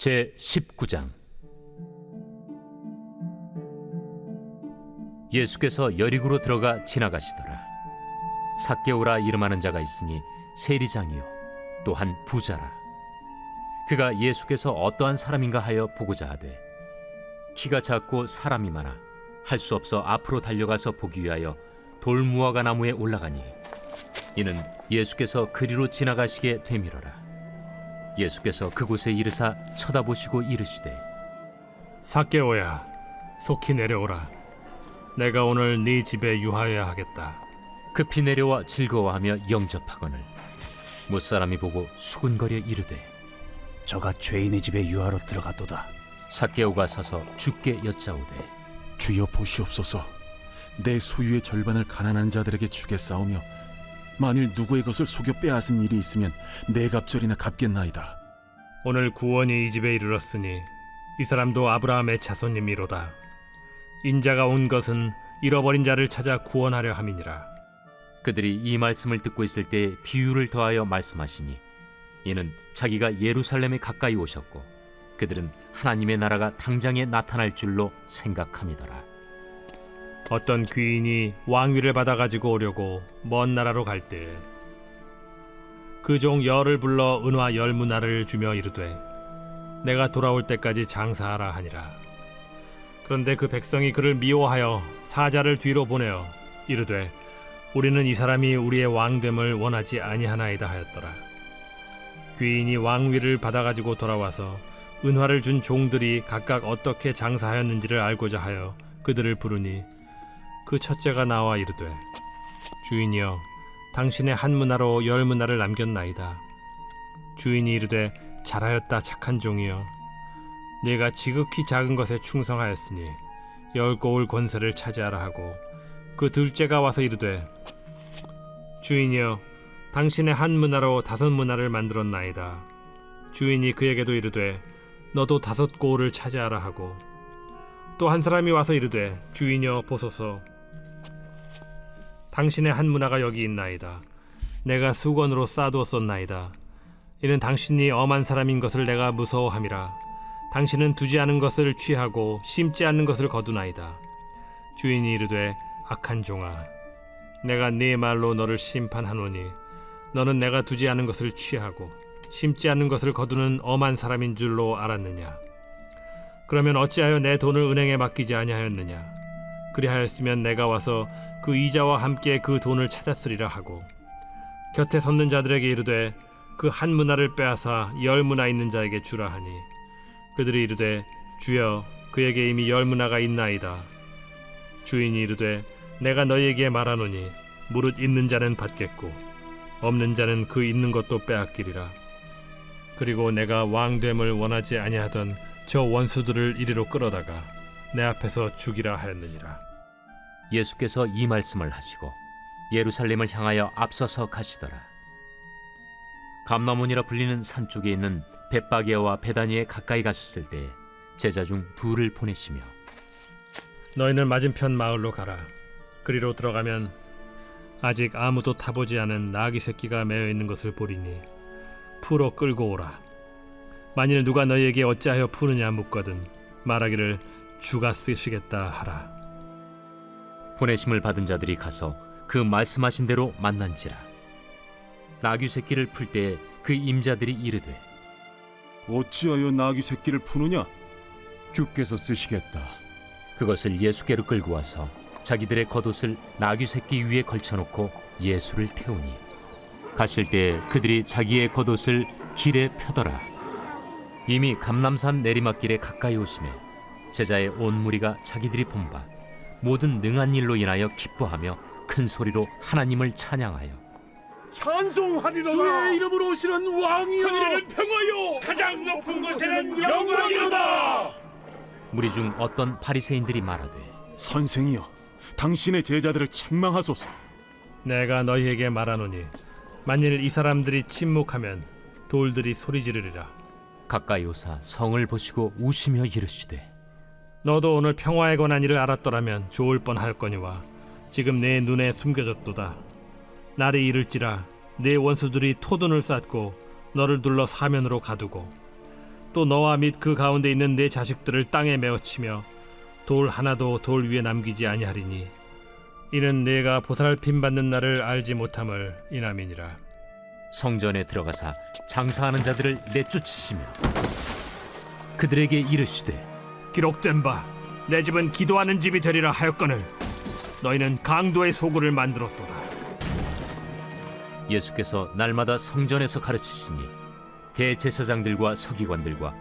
제19장. 예수께서 여리고로 들어가 지나가시더라. 삭개오라 이름하는 자가 있으니 세리장이요 또한 부자라. 그가 예수께서 어떠한 사람인가 하여 보고자 하되 키가 작고 사람이 많아 할 수 없어 앞으로 달려가서 보기 위하여 돌무화과 나무에 올라가니 이는 예수께서 그리로 지나가시게 되밀어라. 예수께서 그곳에 이르사 쳐다보시고 이르시되 삭개오야, 속히 내려오라. 내가 오늘 네 집에 유하여야 하겠다. 급히 내려와 즐거워하며 영접하거늘 못사람이 보고 수군거려 이르되 저가 죄인의 집에 유하러 들어갔도다. 삭개오가 서서 주께 여짜오되 주여 보시옵소서. 내 소유의 절반을 가난한 자들에게 주겠사오며 만일 누구의 것을 속여 빼앗은 일이 있으면 네 갑절이나 갚겠나이다. 오늘 구원이 이 집에 이르렀으니 이 사람도 아브라함의 자손님이로다. 인자가 온 것은 잃어버린 자를 찾아 구원하려 함이니라. 그들이 이 말씀을 듣고 있을 때 비유를 더하여 말씀하시니 이는 자기가 예루살렘에 가까이 오셨고 그들은 하나님의 나라가 당장에 나타날 줄로 생각함이더라. 어떤 귀인이 왕위를 받아가지고 오려고 먼 나라로 갈 때 그 종 열을 불러 은화 10문화를 주며 이르되 내가 돌아올 때까지 장사하라 하니라. 그런데 그 백성이 그를 미워하여 사자를 뒤로 보내어 이르되 우리는 이 사람이 우리의 왕됨을 원하지 아니하나이다 하였더라. 귀인이 왕위를 받아가지고 돌아와서 은화를 준 종들이 각각 어떻게 장사하였는지를 알고자 하여 그들을 부르니 그 첫째가 나와 이르되 주인이여, 당신의 한 문화로 10문화를 남겼나이다. 주인이 이르되 잘하였다 착한 종이여, 네가 지극히 작은 것에 충성하였으니 10고을 권세를 차지하라 하고 그 둘째가 와서 이르되 주인이여, 당신의 한 문화로 5문화를 만들었나이다. 주인이 그에게도 이르되 너도 5고을을 차지하라 하고 또 한 사람이 와서 이르되 주인이여 보소서, 당신의 한 문화가 여기 있나이다. 내가 수건으로 싸두었었나이다. 이는 당신이 엄한 사람인 것을 내가 무서워함이라. 당신은 두지 않은 것을 취하고 심지 않는 것을 거두나이다. 주인이 이르되 악한 종아, 내가 네 말로 너를 심판하노니 너는 내가 두지 않은 것을 취하고 심지 않는 것을 거두는 엄한 사람인 줄로 알았느냐? 그러면 어찌하여 내 돈을 은행에 맡기지 아니하였느냐? 그리하였으면 내가 와서 그 이자와 함께 그 돈을 찾았으리라 하고 곁에 섰는 자들에게 이르되 그 한 문화를 빼앗아 10문화 있는 자에게 주라 하니 그들이 이르되 주여, 그에게 이미 10문화가 있나이다. 주인이 이르되 내가 너희에게 말하노니 무릇 있는 자는 받겠고 없는 자는 그 있는 것도 빼앗기리라. 그리고 내가 왕됨을 원하지 아니하던 저 원수들을 이리로 끌어다가 내 앞에서 죽이라 하였느니라. 예수께서 이 말씀을 하시고 예루살렘을 향하여 앞서서 가시더라. 감나몬이라 불리는 산 쪽에 있는 벳바게와 베다니에 가까이 가셨을 때 제자 중 둘을 보내시며 너희는 맞은편 마을로 가라. 그리로 들어가면 아직 아무도 타보지 않은 나귀 새끼가 매어 있는 것을 보리니 풀어 끌고 오라. 만일 누가 너희에게 어찌하여 푸느냐 묻거든 말하기를 주가 쓰시겠다 하라. 보내심을 받은 자들이 가서 그 말씀하신 대로 만난지라. 나귀 새끼를 풀 때 그 임자들이 이르되 어찌하여 나귀 새끼를 푸느냐? 주께서 쓰시겠다. 그것을 예수께로 끌고 와서 자기들의 겉옷을 나귀 새끼 위에 걸쳐놓고 예수를 태우니 가실 때 그들이 자기의 겉옷을 길에 펴더라. 이미 감람산 내리막길에 가까이 오심에 제자의 온 무리가 자기들이 본 바 모든 능한 일로 인하여 기뻐하며 큰 소리로 하나님을 찬양하여 찬송하리로다. 주의 이름으로 오시는 왕이여, 하늘에는 평화요 가장 높은 곳에는 영광이로다. 무리 중 어떤 바리새인들이 말하되 선생이여, 당신의 제자들을 책망하소서. 내가 너희에게 말하노니 만일 이 사람들이 침묵하면 돌들이 소리 지르리라. 가까이 오사 성을 보시고 우시며 이르시되 너도 오늘 평화에 관한 일을 알았더라면 좋을 뻔하였거니와 지금 내 눈에 숨겨졌도다. 날이 이를지라 내 원수들이 토둔을 쌓고 너를 둘러 사면으로 가두고 또 너와 및 그 가운데 있는 내 자식들을 땅에 메어치며 돌 하나도 돌 위에 남기지 아니하리니 이는 내가 보살핌 받는 날을 알지 못함을 인함이니라. 성전에 들어가사 장사하는 자들을 내쫓으시며 그들에게 이르시되 기록된 바 내 집은 기도하는 집이 되리라 하였거늘 너희는 강도의 소굴을 만들었도다. 예수께서 날마다 성전에서 가르치시니 대제사장들과 서기관들과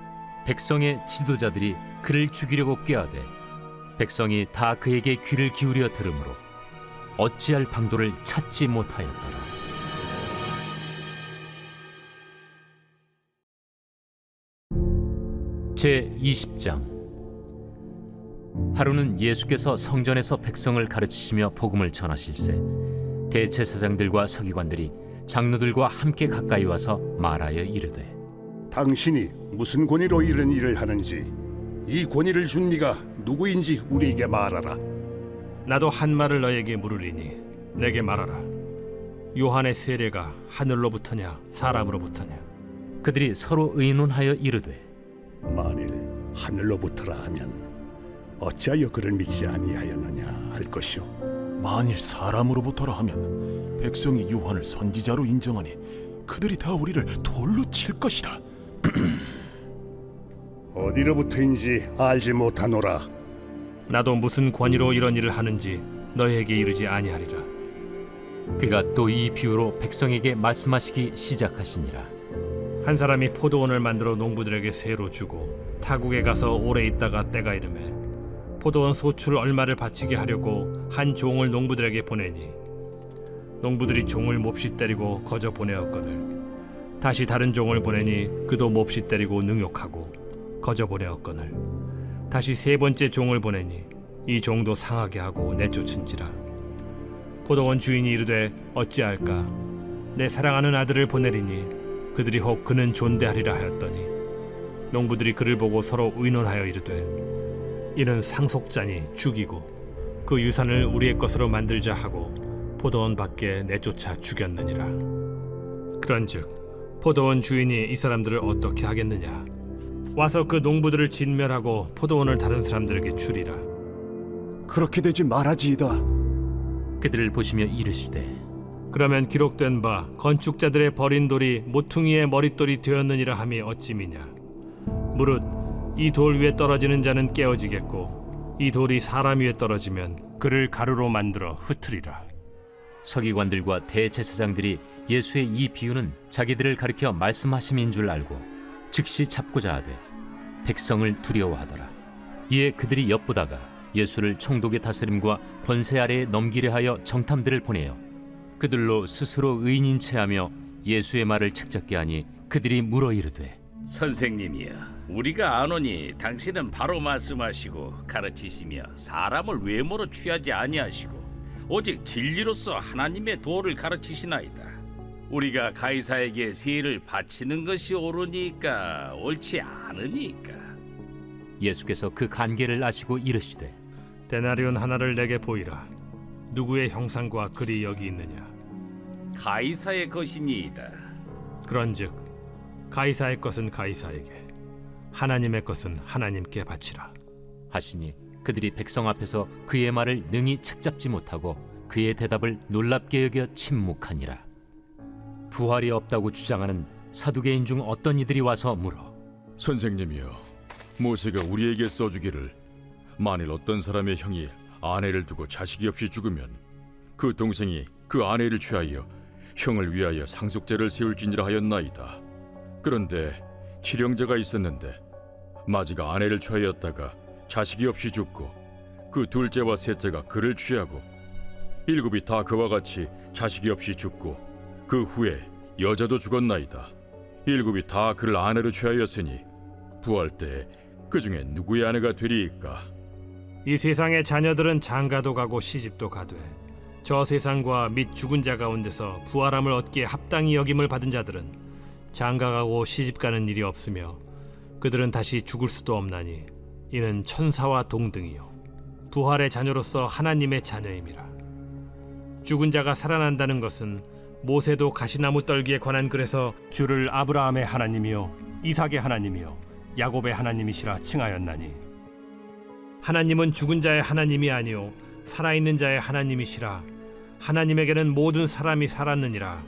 백성의 지도자들이 그를 죽이려고 꾀하되 백성이 다 그에게 귀를 기울여 들으므로 어찌할 방도를 찾지 못하였더라. 제20장. 하루는 예수께서 성전에서 백성을 가르치시며 복음을 전하실세 대제사장들과 서기관들이 장로들과 함께 가까이 와서 말하여 이르되 당신이 무슨 권위로 이런 일을 하는지 이 권위를 준 네가 누구인지 우리에게 말하라. 나도 한 말을 너에게 물으리니 내게 말하라. 요한의 세례가 하늘로부터냐 사람으로부터냐? 그들이 서로 의논하여 이르되 만일 하늘로부터라 하면 어찌하여 그를 믿지 아니하였느냐 할 것이요. 만일 사람으로부터라 하면 백성이 요한을 선지자로 인정하니 그들이 다 우리를 돌로 칠 것이라. 어디로부터인지 알지 못하노라. 나도 무슨 권위로 이런 일을 하는지 너희에게 이르지 아니하리라. 그가 또 이 비유로 백성에게 말씀하시기 시작하시니라. 한 사람이 포도원을 만들어 농부들에게 세로 주고 타국에 가서 오래 있다가 때가 이르매 포도원 소출 얼마를 바치게 하려고 한 종을 농부들에게 보내니 농부들이 종을 몹시 때리고 거저 보내었거늘 다시 다른 종을 보내니 그도 몹시 때리고 능욕하고 거저 보내었거늘 다시 세 번째 종을 보내니 이 종도 상하게 하고 내쫓은지라. 포도원 주인이 이르되 어찌할까? 내 사랑하는 아들을 보내리니 그들이 혹 그는 존대하리라 하였더니 농부들이 그를 보고 서로 의논하여 이르되 이는 상속자니 죽이고 그 유산을 우리의 것으로 만들자 하고 포도원 밖에 내쫓아 죽였느니라. 그런즉 포도원 주인이 이 사람들을 어떻게 하겠느냐? 와서 그 농부들을 진멸하고 포도원을 다른 사람들에게 주리라. 그렇게 되지 말아지이다. 그들을 보시며 이르시되 그러면 기록된 바 건축자들의 버린 돌이 모퉁이의 머릿돌이 되었느니라 함이 어찌미냐? 무릇 이 돌 위에 떨어지는 자는 깨어지겠고 이 돌이 사람 위에 떨어지면 그를 가루로 만들어 흩으리라. 서기관들과 대제사장들이 예수의 이 비유는 자기들을 가리켜 말씀하심인 줄 알고 즉시 잡고자 하되 백성을 두려워하더라. 이에 그들이 엿보다가 예수를 총독의 다스림과 권세 아래에 넘기려 하여 정탐들을 보내어 그들로 스스로 의인인 체하며 예수의 말을 책잡게 하니 그들이 물어 이르되 선생님이여, 우리가 아노니 당신은 바로 말씀하시고 가르치시며 사람을 외모로 취하지 아니하시고 오직 진리로서 하나님의 도를 가르치시나이다. 우리가 가이사에게 세를 바치는 것이 옳으니까 옳지 않으니까. 예수께서 그 간계를 아시고 이르시되 데나리온 하나를 내게 보이라. 누구의 형상과 글이 여기 있느냐? 가이사의 것이니이다. 그런즉 가이사의 것은 가이사에게, 하나님의 것은 하나님께 바치라. 하시니 그들이 백성 앞에서 그의 말을 능히 책잡지 못하고 그의 대답을 놀랍게 여겨 침묵하니라. 부활이 없다고 주장하는 사두개인 중 어떤 이들이 와서 물어 선생님이여, 모세가 우리에게 써주기를 만일 어떤 사람의 형이 아내를 두고 자식이 없이 죽으면 그 동생이 그 아내를 취하여 형을 위하여 상속제를 세울지니라 하였나이다. 그런데 칠형제가 있었는데 마지가 아내를 취하였다가 자식이 없이 죽고 그 둘째와 셋째가 그를 취하고 일곱이 다 그와 같이 자식이 없이 죽고 그 후에 여자도 죽었나이다. 일곱이 다 그를 아내로 취하였으니 부활 때 그 중에 누구의 아내가 되리이까? 이 세상의 자녀들은 장가도 가고 시집도 가되 저 세상과 및 죽은 자 가운데서 부활함을 얻기에 합당히 여김을 받은 자들은 장가가고 시집가는 일이 없으며 그들은 다시 죽을 수도 없나니 이는 천사와 동등이요 부활의 자녀로서 하나님의 자녀임이라. 죽은 자가 살아난다는 것은 모세도 가시나무 떨기에 관한 글에서 주를 아브라함의 하나님이요 이삭의 하나님이요 야곱의 하나님이시라 칭하였나니 하나님은 죽은 자의 하나님이 아니요 살아있는 자의 하나님이시라. 하나님에게는 모든 사람이 살았느니라.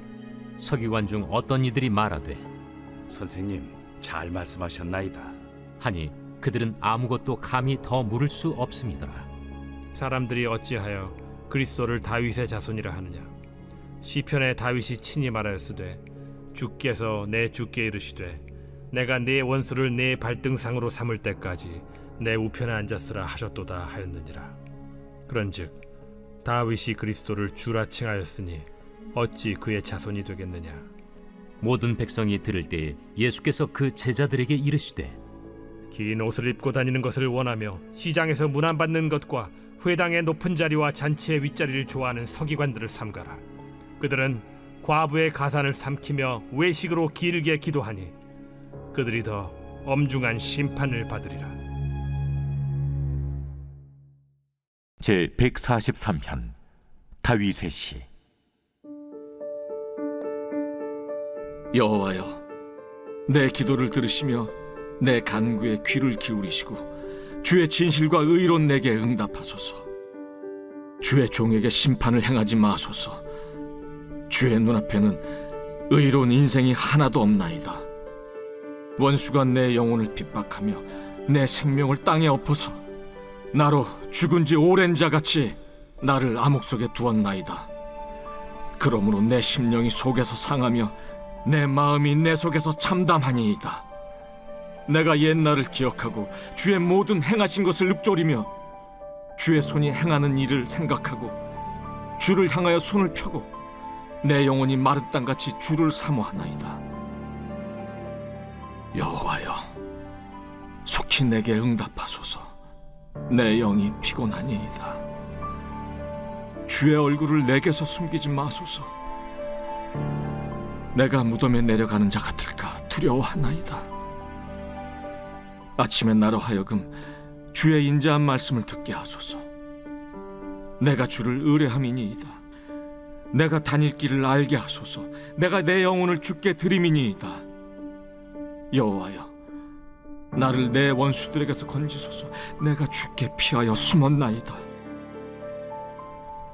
서기관 중 어떤 이들이 말하되 선생님, 잘 말씀하셨나이다. 하니 그들은 아무것도 감히 더 물을 수 없음이더라. 사람들이 어찌하여 그리스도를 다윗의 자손이라 하느냐. 시편에 다윗이 친히 말하였으되 주께서 내 주께 이르시되 내가 네 원수를 네 발등상으로 삼을 때까지 내 우편에 앉았으라 하셨도다 하였느니라. 그런즉 다윗이 그리스도를 주라 칭하였으니 어찌 그의 자손이 되겠느냐. 모든 백성이 들을 때에 예수께서 그 제자들에게 이르시되 긴 옷을 입고 다니는 것을 원하며 시장에서 문안받는 것과 회당의 높은 자리와 잔치의 윗자리를 좋아하는 서기관들을 삼가라. 그들은 과부의 가산을 삼키며 외식으로 길게 기도하니 그들이 더 엄중한 심판을 받으리라. 제 143편 다윗의 시. 여호와여, 내 기도를 들으시며 내 간구에 귀를 기울이시고 주의 진실과 의로운 내게 응답하소서. 주의 종에게 심판을 행하지 마소서. 주의 눈앞에는 의로운 인생이 하나도 없나이다. 원수가 내 영혼을 핍박하며 내 생명을 땅에 엎어서 나로 죽은 지 오랜 자같이 나를 암흑 속에 두었나이다. 그러므로 내 심령이 속에서 상하며 내 마음이 내 속에서 참담하니이다. 내가 옛날을 기억하고 주의 모든 행하신 것을 읊조리며 주의 손이 행하는 일을 생각하고 주를 향하여 손을 펴고 내 영혼이 마른 땅같이 주를 사모하나이다. 여호와여, 속히 내게 응답하소서. 내 영이 피곤하니이다. 주의 얼굴을 내게서 숨기지 마소서. 내가 무덤에 내려가는 자 같을까 두려워하나이다. 아침에 나로 하여금 주의 인자한 말씀을 듣게 하소서. 내가 주를 의뢰함이니이다. 내가 다닐 길을 알게 하소서. 내가 내 영혼을 주께 드림이니이다. 여호와여, 나를 내 원수들에게서 건지소서. 내가 주께 피하여 숨었나이다.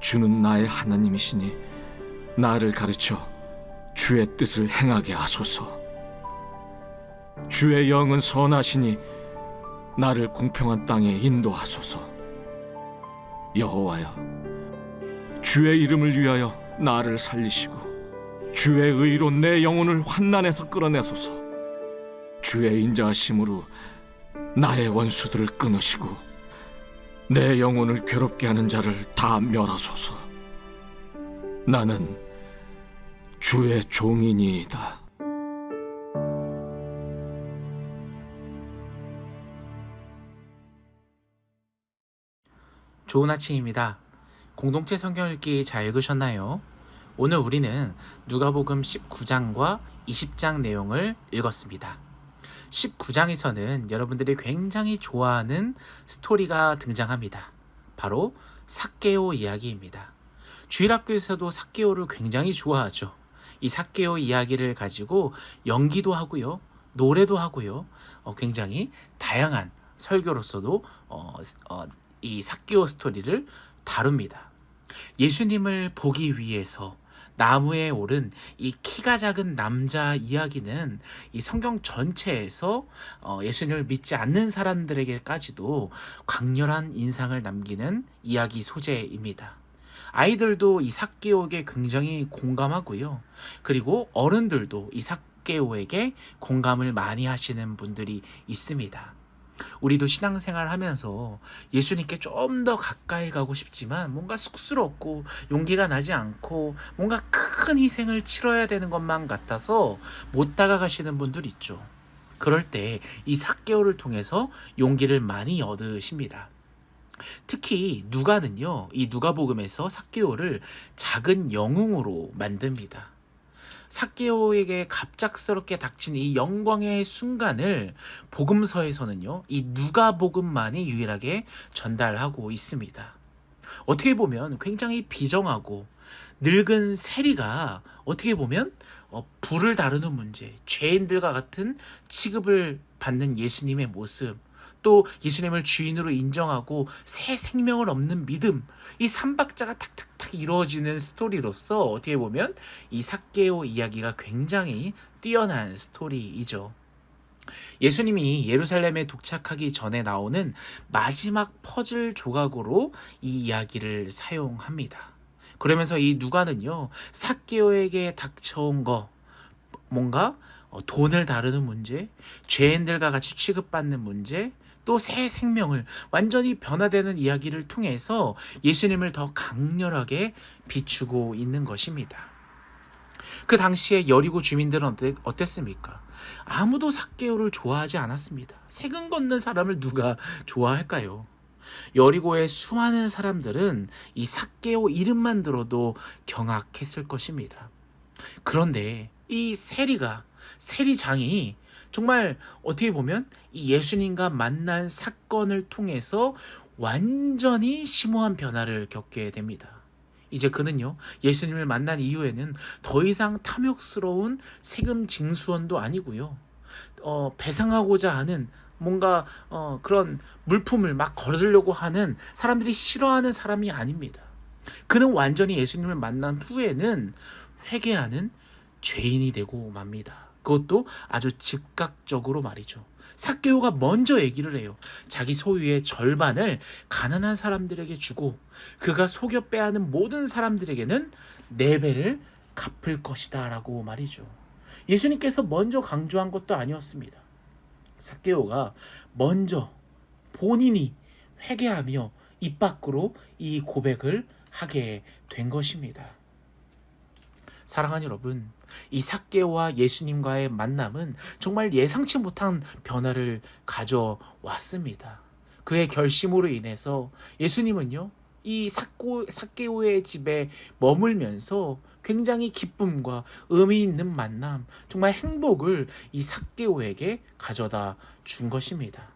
주는 나의 하나님이시니 나를 가르쳐 주의 뜻을 행하게 하소서. 주의 영은 선하시니 나를 공평한 땅에 인도하소서. 여호와여, 주의 이름을 위하여 나를 살리시고 주의 의로 내 영혼을 환난에서 끌어내소서. 주의 인자하심으로 나의 원수들을 끊으시고 내 영혼을 괴롭게 하는 자를 다 멸하소서. 나는 주의 종이니이다. 좋은 아침입니다. 공동체 성경 읽기 잘 읽으셨나요? 오늘 우리는 누가복음 19장과 20장 내용을 읽었습니다. 19장에서는 여러분들이 굉장히 좋아하는 스토리가 등장합니다. 바로 삭개오 이야기입니다. 주일학교에서도 삭개오를 굉장히 좋아하죠. 이 삭개오 이야기를 가지고 연기도 하고요, 노래도 하고요, 굉장히 다양한 설교로서도 이 삭개오 스토리를 다룹니다. 예수님을 보기 위해서 나무에 오른 이 키가 작은 남자 이야기는 이 성경 전체에서 예수님을 믿지 않는 사람들에게까지도 강렬한 인상을 남기는 이야기 소재입니다. 아이들도 이 삭개오에게 굉장히 공감하고요. 그리고 어른들도 이 삭개오에게 공감을 많이 하시는 분들이 있습니다. 우리도 신앙생활 하면서 예수님께 좀 더 가까이 가고 싶지만 뭔가 쑥스럽고 용기가 나지 않고 뭔가 큰 희생을 치러야 되는 것만 같아서 못 다가가시는 분들 있죠. 그럴 때 이 삭개오를 통해서 용기를 많이 얻으십니다. 특히 누가는요, 이 누가복음에서 삭개오를 작은 영웅으로 만듭니다. 삭개오에게 갑작스럽게 닥친 이 영광의 순간을 복음서에서는요, 이 누가복음만이 유일하게 전달하고 있습니다. 어떻게 보면 굉장히 비정하고 늙은 세리가 어떻게 보면 불을 다루는 문제, 죄인들과 같은 취급을 받는 예수님의 모습, 또 예수님을 주인으로 인정하고 새 생명을 얻는 믿음, 이 3박자가 탁탁탁 이루어지는 스토리로서 어떻게 보면 이 삭개오 이야기가 굉장히 뛰어난 스토리이죠. 예수님이 예루살렘에 도착하기 전에 나오는 마지막 퍼즐 조각으로 이 이야기를 사용합니다. 그러면서 이 누가는요, 삭개오에게 닥쳐온 거, 뭔가 돈을 다루는 문제, 죄인들과 같이 취급받는 문제, 또 새 생명을 완전히 변화되는 이야기를 통해서 예수님을 더 강렬하게 비추고 있는 것입니다. 그 당시에 여리고 주민들은 어땠습니까? 아무도 삭개오를 좋아하지 않았습니다. 세금 걷는 사람을 누가 좋아할까요? 여리고의 수많은 사람들은 이 삭개오 이름만 들어도 경악했을 것입니다. 그런데 이 세리장이 정말 어떻게 보면 이 예수님과 만난 사건을 통해서 완전히 심오한 변화를 겪게 됩니다. 이제 그는요, 예수님을 만난 이후에는 더 이상 탐욕스러운 세금 징수원도 아니고요, 배상하고자 하는 뭔가 그런 물품을 막 거르려고 하는 사람들이 싫어하는 사람이 아닙니다. 그는 완전히 예수님을 만난 후에는 회개하는 죄인이 되고 맙니다. 그것도 아주 즉각적으로 말이죠. 삭개오가 먼저 얘기를 해요. 자기 소유의 절반을 가난한 사람들에게 주고 그가 속여 빼앗는 모든 사람들에게는 4배를 갚을 것이다 라고 말이죠. 예수님께서 먼저 강조한 것도 아니었습니다. 삭개오가 먼저 본인이 회개하며 입 밖으로 이 고백을 하게 된 것입니다. 사랑하는 여러분, 이 삭개오와 예수님과의 만남은 정말 예상치 못한 변화를 가져왔습니다. 그의 결심으로 인해서 예수님은요, 이 삭개오의 집에 머물면서 굉장히 기쁨과 의미 있는 만남, 정말 행복을 이 삭개오에게 가져다 준 것입니다.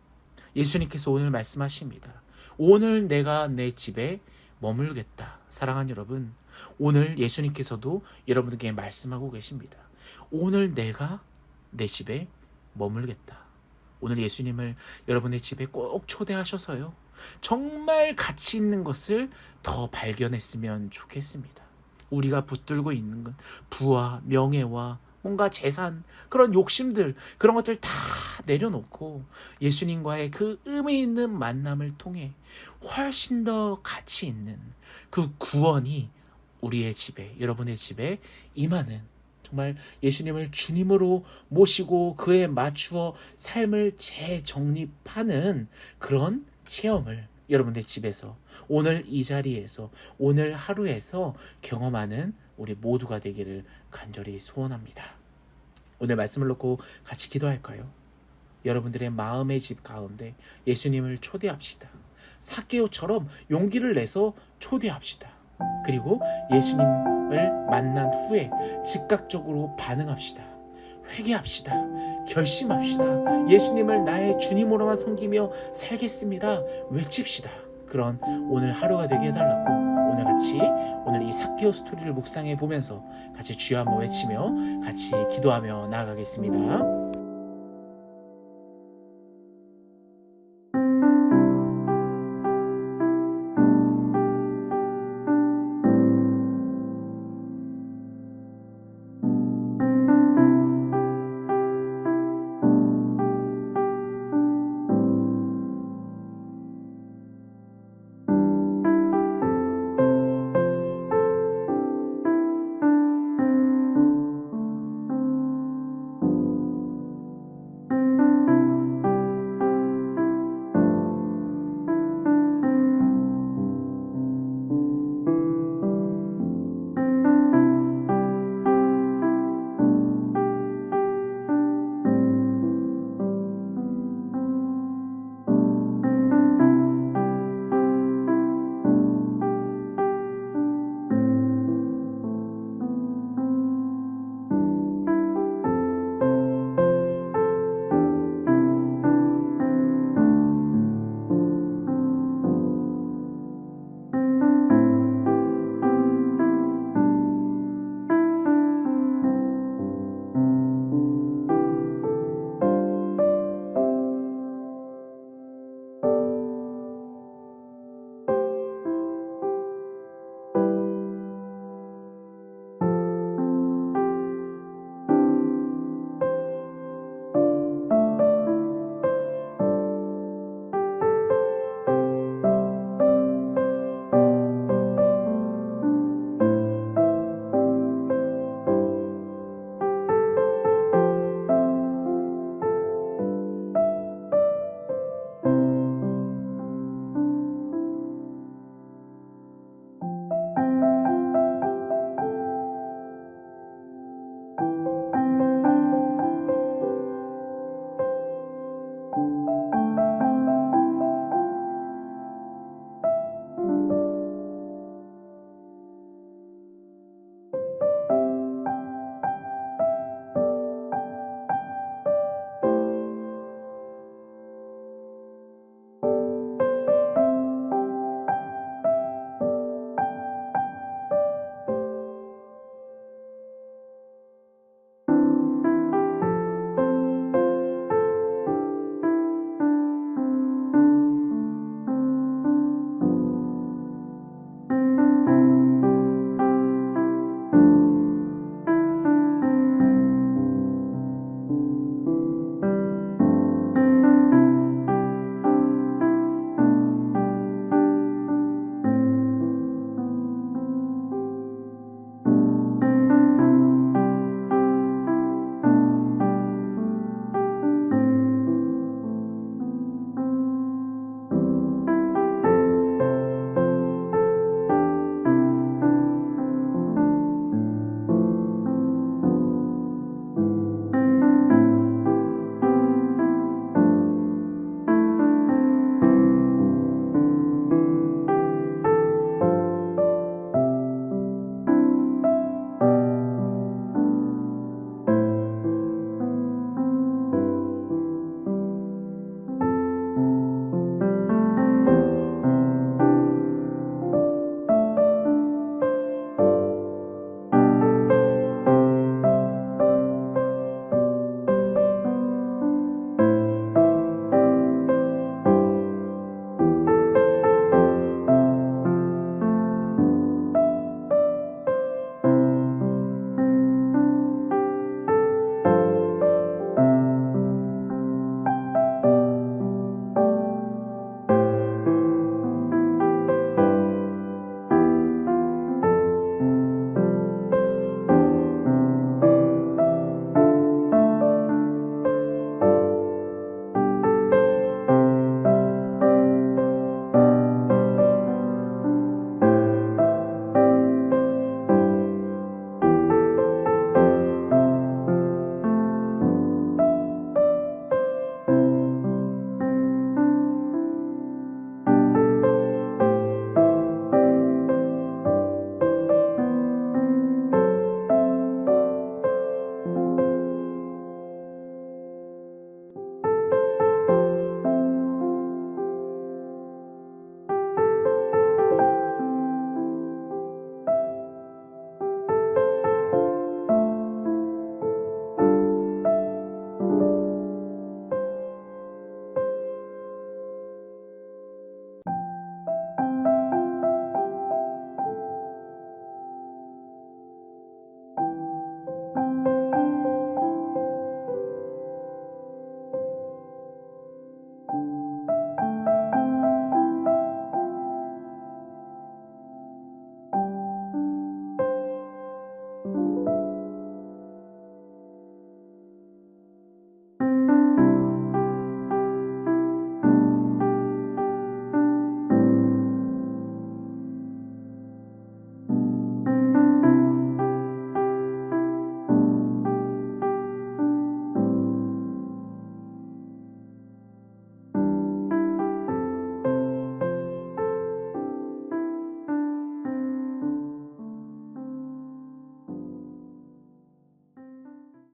예수님께서 오늘 말씀하십니다. 오늘 내가 내 집에 머물겠다. 사랑하는 여러분, 오늘 예수님께서도 여러분에게 말씀하고 계십니다. 오늘 내가 내 집에 머물겠다. 오늘 예수님을 여러분의 집에 꼭 초대하셔서요, 정말 가치 있는 것을 더 발견했으면 좋겠습니다. 우리가 붙들고 있는 건 부와 명예와 뭔가 재산, 그런 욕심들, 그런 것들 다 내려놓고 예수님과의 그 의미 있는 만남을 통해 훨씬 더 가치 있는 그 구원이 우리의 집에, 여러분의 집에 임하는, 정말 예수님을 주님으로 모시고 그에 맞추어 삶을 재정립하는 그런 체험을 여러분의 집에서, 오늘 이 자리에서, 오늘 하루에서 경험하는 우리 모두가 되기를 간절히 소원합니다. 오늘 말씀을 놓고 같이 기도할까요? 여러분들의 마음의 집 가운데 예수님을 초대합시다. 삭개오처럼 용기를 내서 초대합시다. 그리고 예수님을 만난 후에 즉각적으로 반응합시다. 회개합시다. 결심합시다. 예수님을 나의 주님으로만 섬기며 살겠습니다. 외칩시다. 그런 오늘 하루가 되게 해달라고 오늘 같이 이 삭개오 스토리를 묵상해 보면서 같이 주여 한번 외치며 같이 기도하며 나아가겠습니다.